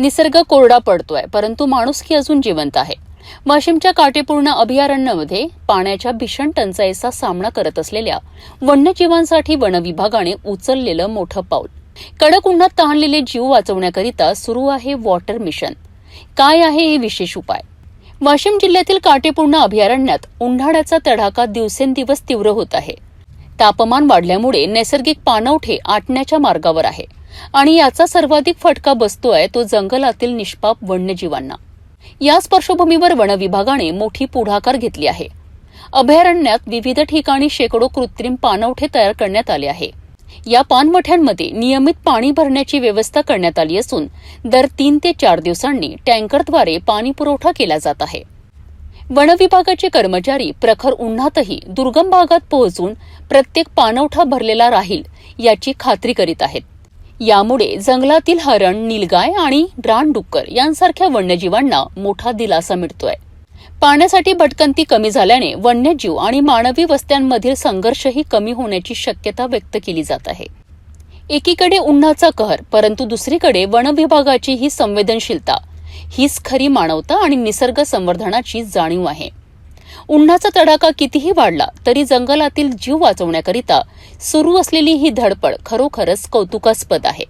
निसर्ग कोरडा पडतोय, परंतु माणुसकी अजून जिवंत आहे. वाशिमच्या काटेपूर्ण अभयारण्यामध्ये पाण्याच्या भीषण टंचाईचा सामना करत असलेल्या वन्यजीवांसाठी वनविभागाने उचललेलं मोठं पाऊल. कडक उन्हात तहानलेले जीव वाचवण्याकरिता सुरू आहे वॉटर मिशन. काय आहे हे विशेष उपाय? वाशिम जिल्ह्यातील काटेपूर्ण अभयारण्यात उन्हाळ्याचा तडाखा दिवसेंदिवस तीव्र होत आहे. तापमान वाढल्यामुळे नैसर्गिक पाणवठे आटण्याच्या मार्गावर आहे आणि याचा सर्वाधिक फटका बसतोय तो जंगलातील निष्पाप वन्यजीवांना. याच पार्श्वभूमीवर वनविभागाने मोठी पुढाकार घेतली आहे. अभयारण्यात विविध ठिकाणी शेकडो कृत्रिम पाणवठे तयार करण्यात आले आहे. या पाणवठ्यांमध्ये नियमित पाणी भरण्याची व्यवस्था करण्यात आली असून दर 3 ते 4 दिवसांनी टँकरद्वारे पाणी पुरवठा केला जात आहे. वनविभागाचे कर्मचारी प्रखर उन्हातही दुर्गम भागात पोहोचून प्रत्येक पाणवठा भरलेला राहील याची खात्री करीत आहेत. यामुळे जंगलातील हरण, नीलगाय आणि रानडुक्कर यांसारख्या वन्यजीवांना मोठा दिलासा मिळतोय. पाण्यासाठी भटकंती कमी झाल्याने वन्यजीव आणि मानवी वस्त्यांमधील संघर्षही कमी होण्याची शक्यता व्यक्त केली जात आहे. एकीकडे उन्हाचा कहर, परंतु दुसरीकडे वनविभागाची ही संवेदनशीलता, हीच खरी मानवता आणि निसर्ग संवर्धनाची जाणीव आहे. उन्हाचा तडाखा कितीही वाढला तरी जंगलातील जीव वाचवण्याकरिता सुरू असलेली ही धडपड खरोखरच कौतुकास्पद आहे.